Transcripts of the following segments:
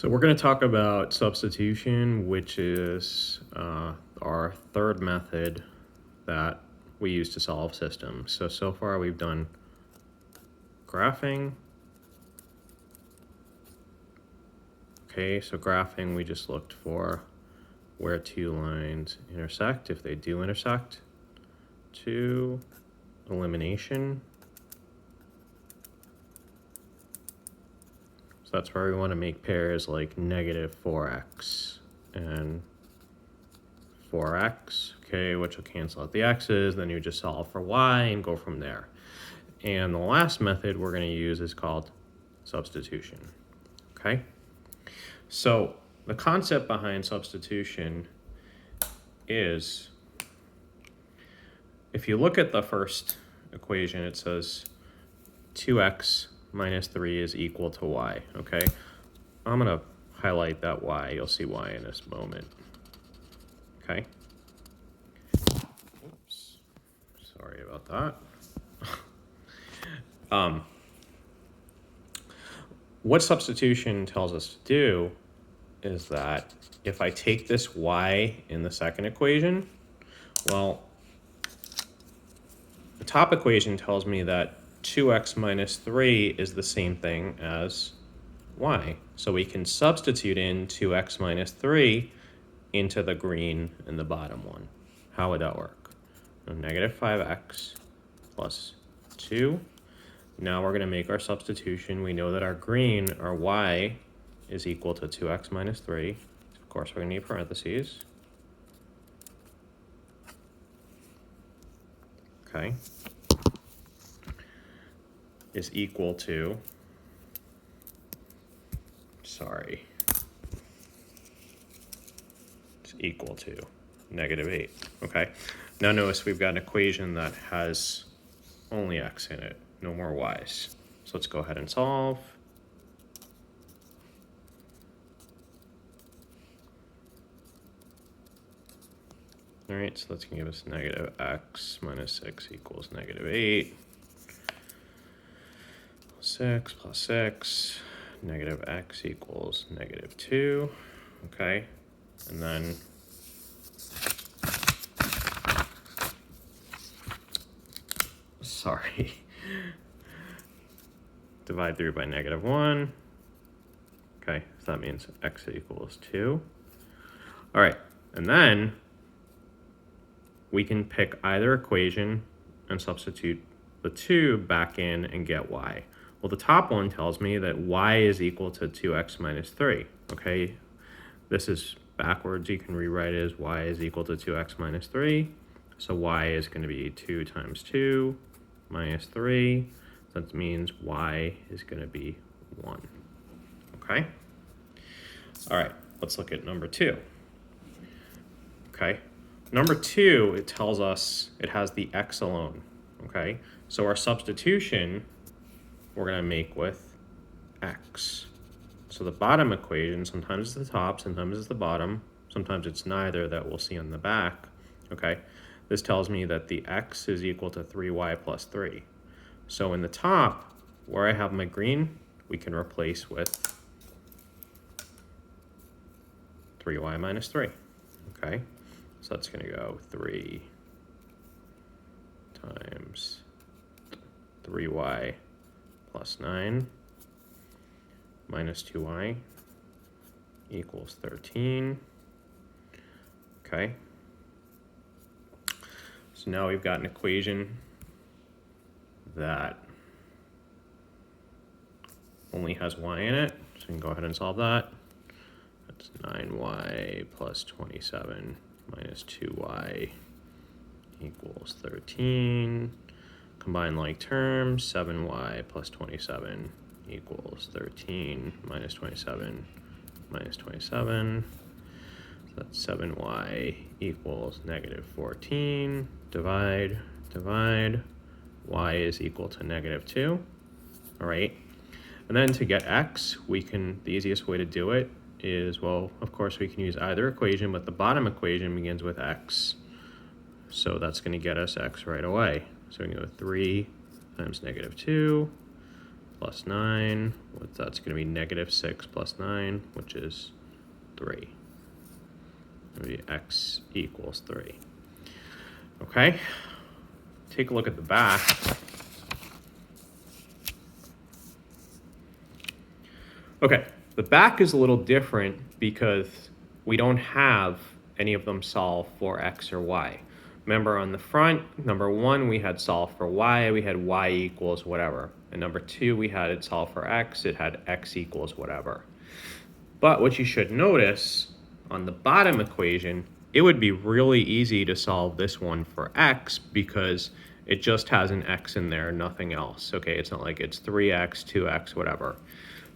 So we're going to talk about substitution, which is our third method that we use to solve systems. So far we've done graphing. Okay, so graphing, we just looked for where two lines intersect, if they do intersect. Two, elimination. So that's where we want to make pairs like negative 4x and 4x, okay, which will cancel out the x's, then you just solve for y and go from there. And the last method we're going to use is called substitution, okay? So the concept behind substitution is, if you look at the first equation, it says 2x minus 3 is equal to y, okay? I'm going to highlight that y. You'll see why in this moment, okay? Oops, sorry about that. What substitution tells us to do is that if I take this y in the second equation, well, the top equation tells me that 2x minus 3 is the same thing as y. So we can substitute in 2x minus 3 into the green in the bottom one. How would that work? So negative 5x plus 2. Now we're going to make our substitution. We know that our green, our y, is equal to 2x minus 3. Of course, we're going to need parentheses. Okay. Is equal to, sorry, it's equal to negative 8. Okay. Now notice we've got an equation that has only x in it. No more y's. So let's go ahead and solve. All right, so that's going to give us negative x minus 6 equals negative 8. 6 plus 6, negative x equals negative 2. Okay, and then sorry. Divide through by negative 1. Okay, so that means x equals 2. All right, and then we can pick either equation and substitute the 2 back in and get y. Well, the top one tells me that y is equal to 2x minus 3. Okay, this is backwards. You can rewrite it as y is equal to 2x minus 3. So y is going to be 2 times 2 minus 3. That means y is going to be 1. Okay? All right, let's look at number 2. Okay? Number 2, it tells us it has the x alone. Okay? So our substitution we're going to make with x. So the bottom equation, sometimes it's the top, sometimes it's the bottom, sometimes it's neither, that we'll see on the back. Okay? This tells me that the x is equal to 3y plus 3. So in the top, where I have my green, we can replace with 3y minus 3. Okay? So that's going to go 3 times 3y plus 9 minus 2y equals 13. Okay? So now we've got an equation that only has y in it, so we can go ahead and solve that. That's 9y plus 27 minus 2y equals 13. Combine like terms, 7y plus 27 equals 13 minus 27 minus 27. So that's 7y equals negative 14. Divide, divide. Y is equal to negative 2. All right. And then to get x, the easiest way to do it is, well, of course, we can use either equation, but the bottom equation begins with x. So that's going to get us x right away. So we can go 3 times negative 2 plus 9. That's going to be negative 6 plus 9, which is 3. Maybe x equals 3. Okay, take a look at the back. Okay, the back is a little different because we don't have any of them solve for x or y. Remember on the front, number 1, we had solve for y, we had y equals whatever. And number 2, we had it solve for x, it had x equals whatever. But what you should notice on the bottom equation, it would be really easy to solve this one for x because it just has an x in there, nothing else. Okay, it's not like it's 3x, 2x, whatever.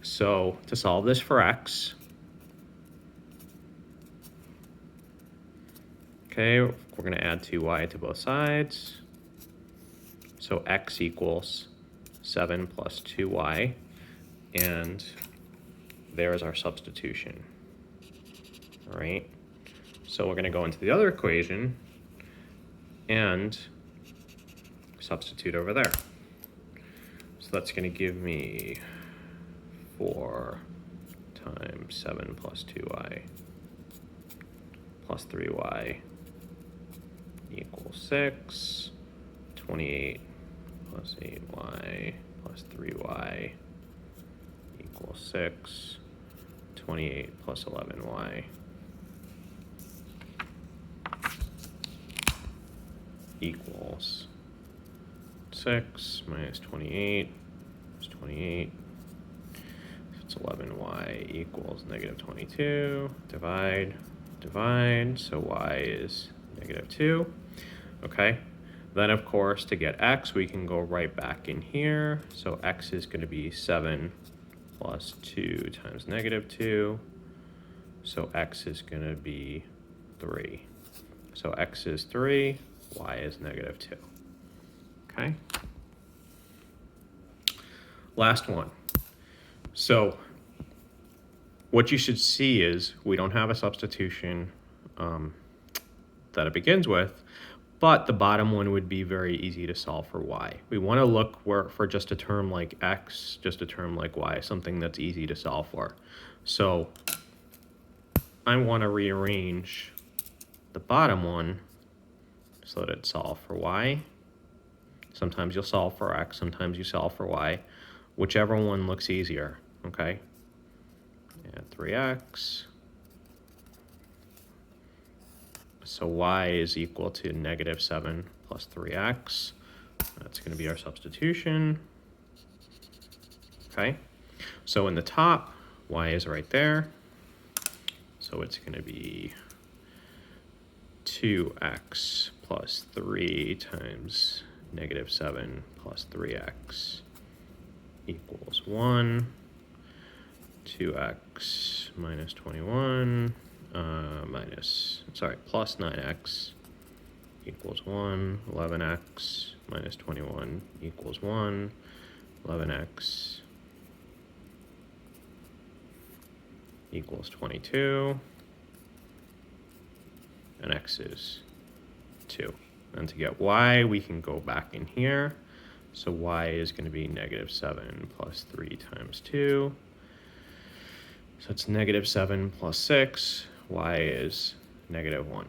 So to solve this for x, okay, we're going to add 2y to both sides. So x equals 7 plus 2y, and there's our substitution. All right, so we're going to go into the other equation and substitute over there. So that's going to give me 4 times 7 plus 2y plus 3y equals 6. 28 plus 8y plus 3y equals 6. 28 plus 11y equals 6 minus 28 is 28. It's 11y equals negative 22. Divide, divide. So y is negative 2. Okay. Then, of course, to get x, we can go right back in here. So x is going to be 7 plus 2 times negative 2. So x is going to be 3. So x is 3, y is negative 2. Okay. Last one. So what you should see is we don't have a substitution that it begins with, but the bottom one would be very easy to solve for y. We want to look for just a term like x, just a term like y, something that's easy to solve for. So I want to rearrange the bottom one so that it's solved for y. Sometimes you'll solve for x, sometimes you solve for y. Whichever one looks easier, okay? And 3x. So y is equal to negative 7 plus 3x. That's going to be our substitution. Okay, so in the top, y is right there. So it's going to be 2x plus 3 times negative 7 plus 3x equals 1. 2x minus 21 plus 9x equals 1. 11x minus 21 equals 1. 11x equals 22. And x is 2. And to get y, we can go back in here. So y is going to be negative 7 plus 3 times 2. So it's negative 7 plus 6. Y is negative 1.